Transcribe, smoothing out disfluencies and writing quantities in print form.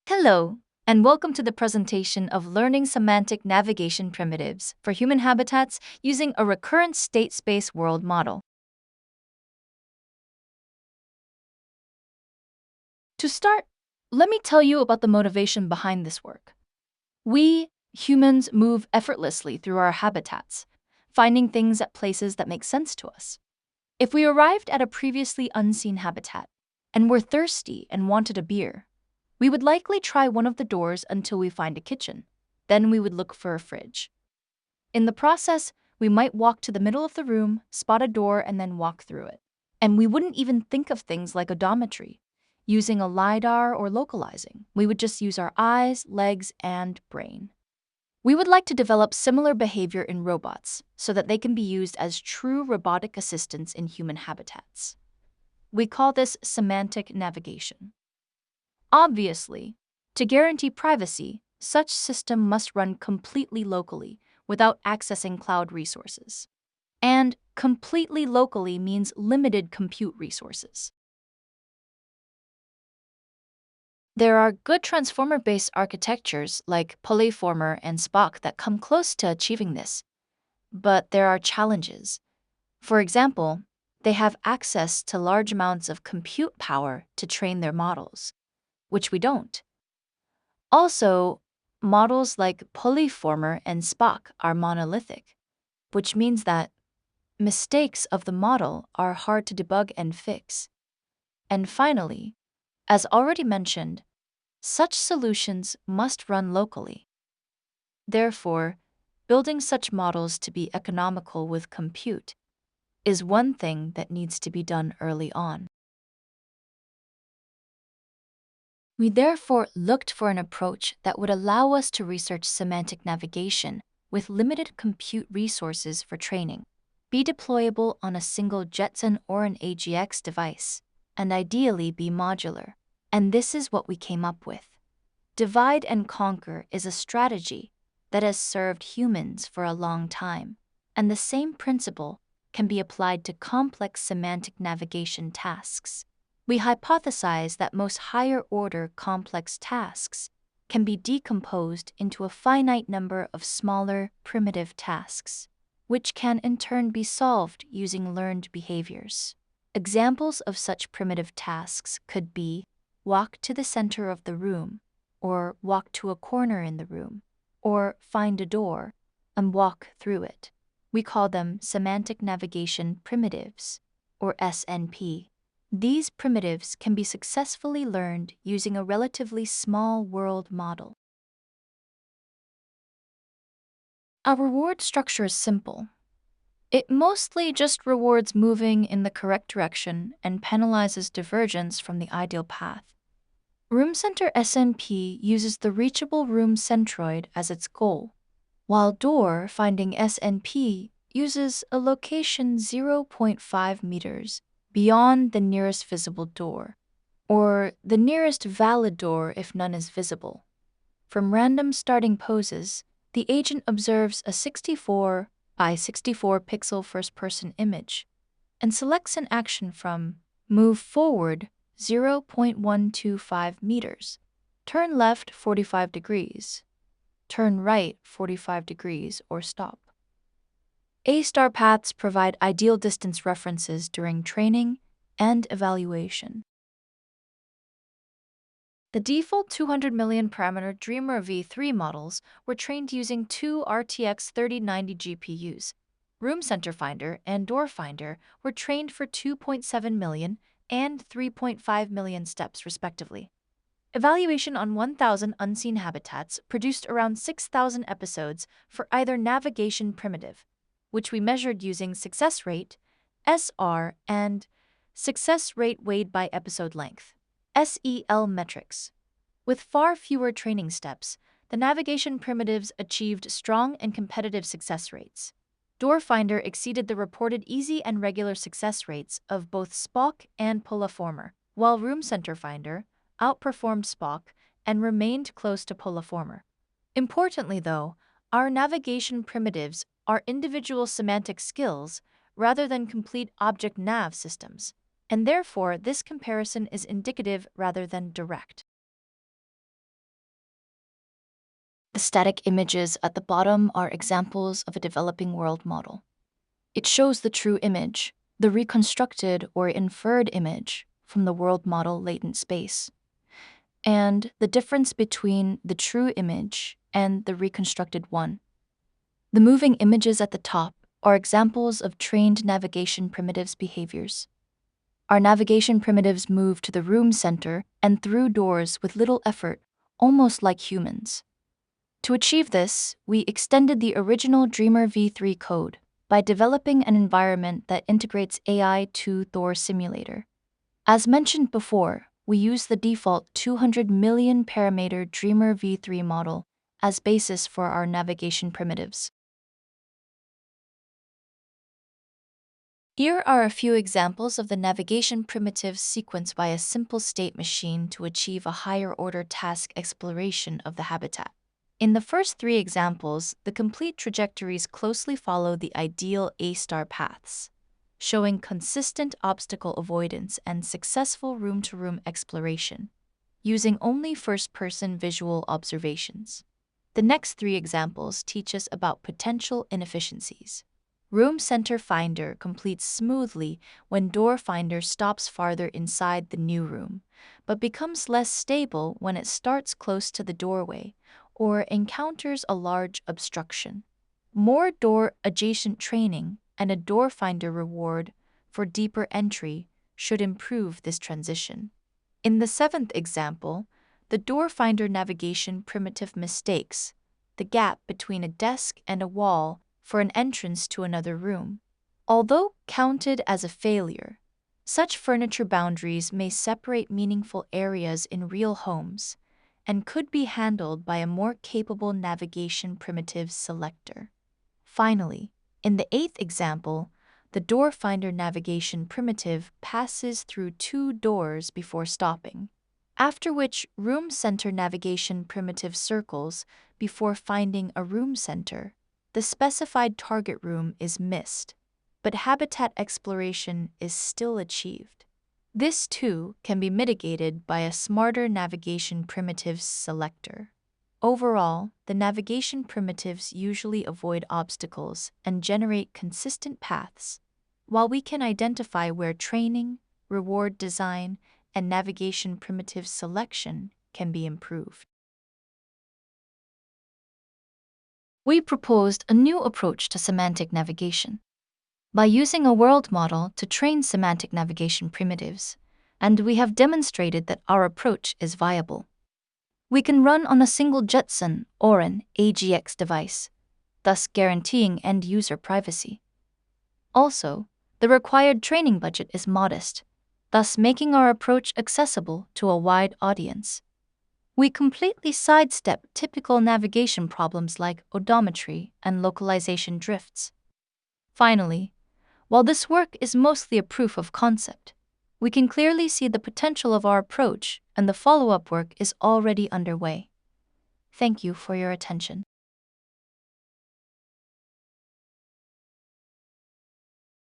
Hello, and welcome to the presentation of Learning Semantic Navigation Primitives for Human Habitats using a recurrent state space world model. To start, let me tell you about the motivation behind this work. We, humans, move effortlessly through our habitats, finding things at places that make sense to us. If we arrived at a previously unseen habitat and were thirsty and wanted a beer, we would likely try one of the doors until we find a kitchen. Then we would look for a fridge. In the process, we might walk to the middle of the room, spot a door, and then walk through it. And we wouldn't even think of things like odometry, using a LiDAR or localizing. We would just use our eyes, legs, and brain. We would like to develop similar behavior in robots so that they can be used as true robotic assistants in human habitats. We call this semantic navigation. Obviously, to guarantee privacy, such system must run completely locally without accessing cloud resources. And completely locally means limited compute resources. There are good transformer-based architectures like Polyformer and Spock that come close to achieving this, but there are challenges. For example, they have access to large amounts of compute power to train their models, which we don't. Also, models like Polyformer and Spock are monolithic, which means that mistakes of the model are hard to debug and fix. And finally, as already mentioned, such solutions must run locally. Therefore, building such models to be economical with compute is one thing that needs to be done early on. We therefore looked for an approach that would allow us to research semantic navigation with limited compute resources for training, be deployable on a single Jetson or an AGX device, and ideally be modular. And this is what we came up with. Divide and conquer is a strategy that has served humans for a long time, and the same principle can be applied to complex semantic navigation tasks. We hypothesize that most higher-order complex tasks can be decomposed into a finite number of smaller, primitive tasks, which can in turn be solved using learned behaviors. Examples of such primitive tasks could be walk to the center of the room, or walk to a corner in the room, or find a door and walk through it. We call them semantic navigation primitives, or SNP. These primitives can be successfully learned using a relatively small world model. Our reward structure is simple. It mostly just rewards moving in the correct direction and penalizes divergence from the ideal path. Room Center SNP uses the reachable room centroid as its goal, while door finding SNP uses a location 0.5 meters beyond the nearest visible door, or the nearest valid door if none is visible. From random starting poses, the agent observes a 64 by 64 pixel first-person image and selects an action from move forward 0.125 meters, turn left 45 degrees, turn right 45 degrees, or stop. A-star paths provide ideal distance references during training and evaluation. The default 200 million parameter Dreamer v3 models were trained using two RTX 3090 GPUs. Room Center Finder and Door Finder were trained for 2.7 million and 3.5 million steps, respectively. Evaluation on 1,000 unseen habitats produced around 6,000 episodes for either navigation primitive, which we measured using success rate, SR, and success rate weighed by episode length, SEL metrics. With far fewer training steps, the navigation primitives achieved strong and competitive success rates. Door Finder exceeded the reported easy and regular success rates of both Spock and Polyformer, while Room Center Finder outperformed Spock and remained close to Polyformer. Importantly, though, our navigation primitives are individual semantic skills rather than complete object nav systems, and therefore this comparison is indicative rather than direct. The static images at the bottom are examples of a developing world model. It shows the true image, the reconstructed or inferred image from the world model latent space, and the difference between the true image and the reconstructed one. The moving images at the top are examples of trained navigation primitives' behaviors. Our navigation primitives move to the room center and through doors with little effort, almost like humans. To achieve this, we extended the original Dreamer v3 code by developing an environment that integrates AI to Thor Simulator. As mentioned before, we use the default 200 million parameter Dreamer v3 model as basis for our navigation primitives. Here are a few examples of the navigation primitives sequenced by a simple state machine to achieve a higher-order task exploration of the habitat. In the first three examples, the complete trajectories closely follow the ideal A-star paths, showing consistent obstacle avoidance and successful room-to-room exploration, using only first-person visual observations. The next three examples teach us about potential inefficiencies. Room Center Finder completes smoothly when Door Finder stops farther inside the new room, but becomes less stable when it starts close to the doorway or encounters a large obstruction. More door-adjacent training and a Door Finder reward for deeper entry should improve this transition. In the seventh example, the Door Finder navigation primitive mistakes the gap between a desk and a wall for an entrance to another room. Although counted as a failure, such furniture boundaries may separate meaningful areas in real homes and could be handled by a more capable navigation primitive selector. Finally, in the eighth example, the Door Finder navigation primitive passes through two doors before stopping, after which Room Center navigation primitive circles before finding a room center. The specified target room is missed, but habitat exploration is still achieved. This, too, can be mitigated by a smarter navigation primitives selector. Overall, the navigation primitives usually avoid obstacles and generate consistent paths, while we can identify where training, reward design, and navigation primitive selection can be improved. We proposed a new approach to semantic navigation. By using a world model to train semantic navigation primitives, and we have demonstrated that our approach is viable. We can run on a single Jetson or an AGX device, thus guaranteeing end-user privacy. Also, the required training budget is modest, thus making our approach accessible to a wide audience. We completely sidestep typical navigation problems like odometry and localization drifts. Finally, while this work is mostly a proof of concept, we can clearly see the potential of our approach, and the follow-up work is already underway. Thank you for your attention.